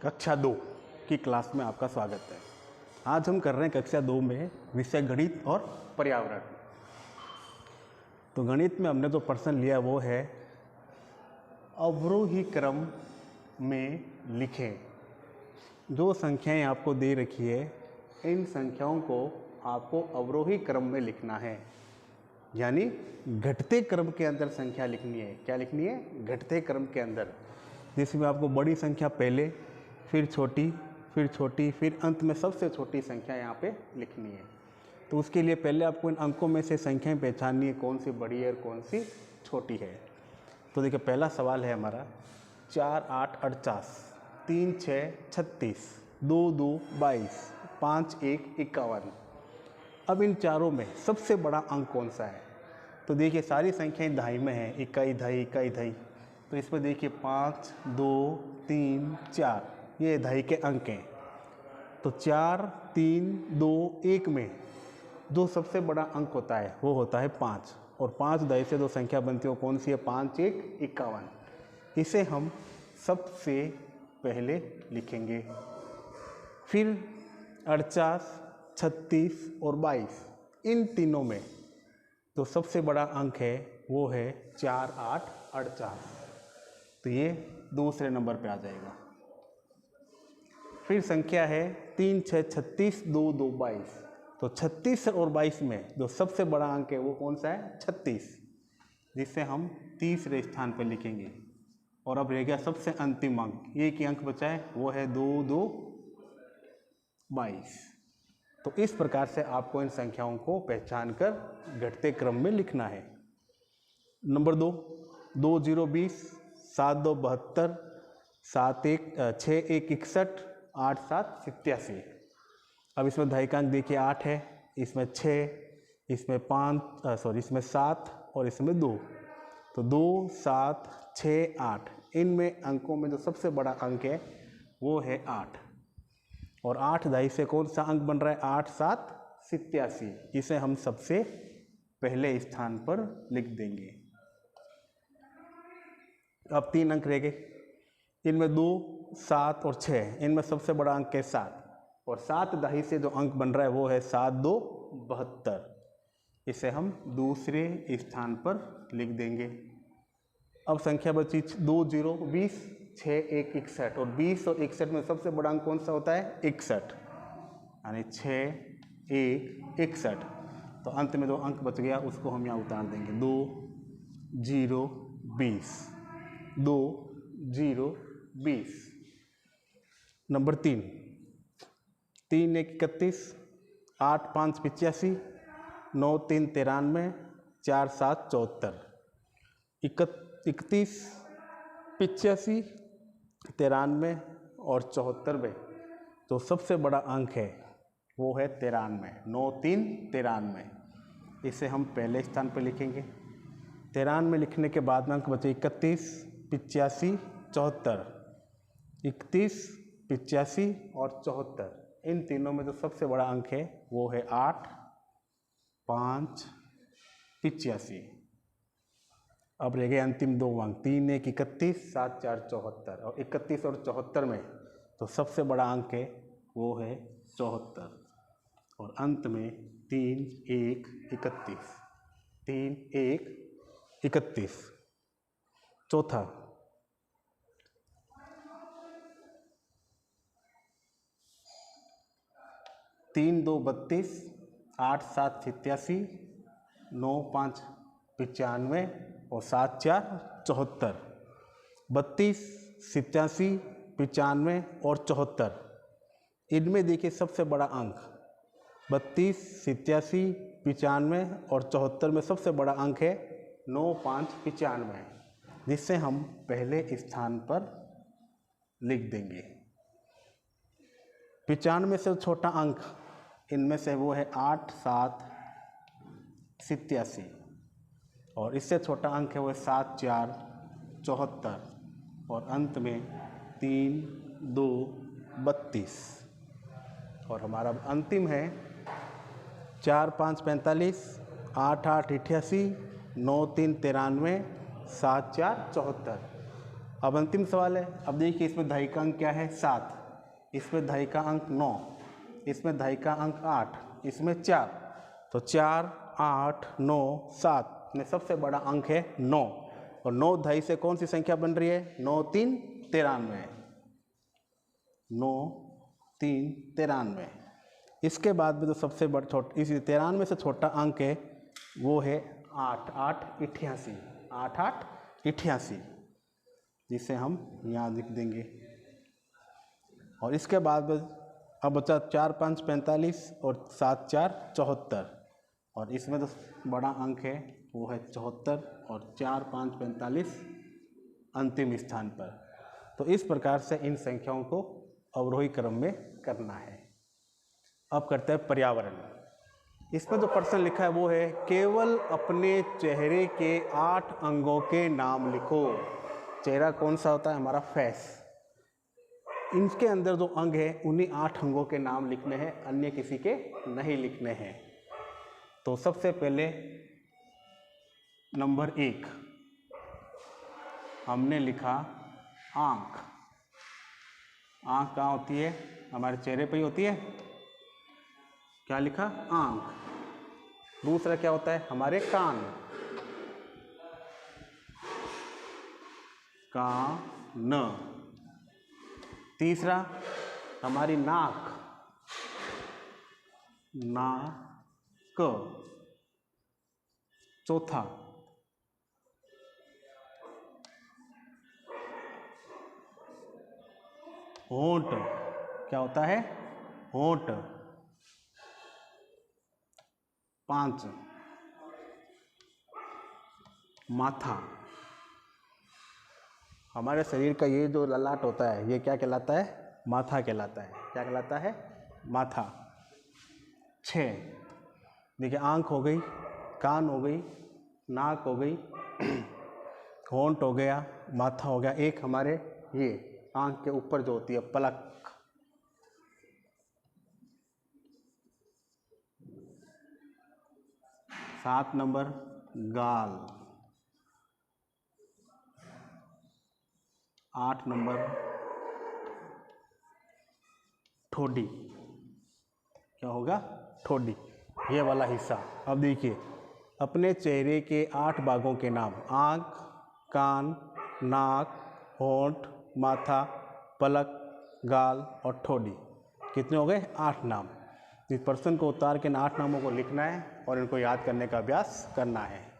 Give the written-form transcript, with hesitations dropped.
कक्षा 2 की क्लास में आपका स्वागत है। आज हम कर रहे हैं कक्षा 2 में विषय गणित और पर्यावरण। तो गणित में हमने जो प्रश्न लिया वो है अवरोही क्रम में लिखें। जो संख्याएं आपको दे रखी है इन संख्याओं को आपको अवरोही क्रम में लिखना है, यानी घटते क्रम के अंदर संख्या लिखनी है। क्या लिखनी है? घटते क्रम के अंदर, जिसमें आपको बड़ी संख्या पहले, फिर छोटी, फिर अंत में सबसे छोटी संख्या यहाँ पे लिखनी है। तो उसके लिए पहले आपको इन अंकों में से संख्याएं पहचाननी है, कौन सी बड़ी है और कौन सी छोटी है। तो देखिए पहला सवाल है हमारा 4 8 48, 3 6 36, 2 2 22, 5 1 51। अब इन चारों में सबसे बड़ा अंक कौन सा है? तो देखिए सारी संख्याएं दहाई में हैं, इकाई दहाई इकाई दहाई। तो इसमें देखिए 5 2 3 4 ये दहाई के अंक हैं। तो 4 3 2 1 में जो सबसे बड़ा अंक होता है वो होता है 5, और 5 दहाई से जो संख्या बनती है वो कौन सी है? 5 1 51। इसे हम सबसे पहले लिखेंगे। फिर 48 36 और 22, इन तीनों में तो सबसे बड़ा अंक है वो है 4 8 48। तो ये दूसरे नंबर पे आ जाएगा। फिर संख्या है 3 6 36, 2 2 22। तो 36 और 22 में जो सबसे बड़ा अंक है वो कौन सा है? 36, जिसे हम तीसरे स्थान पर लिखेंगे। और अब रह गया सबसे अंतिम अंक, एक ही अंक बचा है, वो है 2 2 22। तो इस प्रकार से आपको इन संख्याओं को पहचान कर घटते क्रम में लिखना है। नंबर 2, 2 0 20, 7 2 72, 6 1 61, 8 7 87। अब इसमें दहाई देखिए 8 है, इसमें 6, इसमें 7 और इसमें 2। तो 2 7 6 8, इनमें अंकों में जो सबसे बड़ा अंक है वो है 8। और 8 दहाई से कौन सा अंक बन रहा है? 8 7 87। इसे हम सबसे पहले स्थान पर लिख देंगे। अब 3 अंक रह गए, इनमें 2 7 और 6, इनमें सबसे बड़ा अंक है 7, और 7 दहाई से जो अंक बन रहा है वो है 7 2 72। इसे हम दूसरे स्थान पर लिख देंगे। अब संख्या बची 2 0 20, 6 1 61, और 20 और 61 में सबसे बड़ा अंक कौन सा होता है? 61, यानी 6 1 61। तो अंत में जो अंक बच गया उसको हम यहाँ उतार देंगे। 2 0 20, 2 0 20। नंबर 3, 3 1 31, 8 5 85, 9 3 93, 4 7 74। 31 85 93 और 74 में तो सबसे बड़ा अंक है वो है 93, 9 3 93। इसे हम पहले स्थान पर लिखेंगे। 93 लिखने के बाद अंक बचे 31 85 74, 31 85 और 74। इन तीनों में जो सबसे बड़ा अंक है वो है 8 5 85। अब रह गए अंतिम 2 अंक, 3 1 31, 7 4 74, और 31 और 74 में तो सबसे बड़ा अंक है वो है 74, और अंत में 3 1 31, 3 1 31। चौथा 3 2 32, 8 7 87, 9 5 95 और 7 4 74। 32 87 95 और 74, इनमें देखिए सबसे बड़ा अंक 32 87 95 और 74 में सबसे बड़ा अंक है 9 5 95, जिससे हम पहले स्थान पर लिख देंगे। 95 से छोटा अंक इनमें से वो है 8 7 87, और इससे छोटा अंक है वो 7 4 74, और अंत में 3 2 32। और हमारा अंतिम है 4 5 45, 8 8 88, 9 3 93, 7 4 74। अब अंतिम सवाल है। अब देखिए इसमें दहाई का अंक क्या है 7, इसमें दहाई का अंक 9, इसमें दहाई का अंक 8, इसमें 4, तो 4, 8, 9, 7 में सबसे बड़ा अंक है 9, और 9 दहाई से कौन सी संख्या बन रही है? 9 3 93, 9 3 93। इसके बाद में जो सबसे बड़ा इस 93 से छोटा अंक है वो है 8 8 88, 8 8 88, जिसे हम यहाँ लिख देंगे। और इसके बाद अब बचा 4 5 45 और 7 4 74, और इसमें तो बड़ा अंक है वो है 74, और 4 5 45 अंतिम स्थान पर। तो इस प्रकार से इन संख्याओं को अवरोही क्रम में करना है। अब करते हैं पर्यावरण। इसमें जो प्रश्न लिखा है वो है केवल अपने चेहरे के 8 अंगों के नाम लिखो। चेहरा कौन सा होता है? हमारा फेस। इनके अंदर जो अंग है उन्हीं 8 अंगों के नाम लिखने हैं, अन्य किसी के नहीं लिखने हैं। तो सबसे पहले नंबर 1 हमने लिखा आँख। आँख कहाँ होती है? हमारे चेहरे पे ही होती है। क्या लिखा? आँख। दूसरा क्या होता है? हमारे कान, कान। तीसरा हमारी नाक, नाक। चौथा होंठ। क्या होता है? होंठ। 5 माथा। हमारे शरीर का ये जो ललाट होता है ये क्या कहलाता है? माथा कहलाता है। क्या कहलाता है? माथा। 6 देखिए आँख हो गई, कान हो गई, नाक हो गई, होंठ हो गया, माथा हो गया। एक हमारे ये आँख के ऊपर जो होती है पलक। 7 नंबर गाल। 8 नंबर ठोडी। क्या होगा? ठोडी, ये वाला हिस्सा। अब देखिए अपने चेहरे के 8 भागों के नाम: आँख, कान, नाक, होंठ, माथा, पलक, गाल और ठोडी। कितने हो गए? 8 नाम। इस प्रश्न को उतार के इन 8 नामों को लिखना है और इनको याद करने का अभ्यास करना है।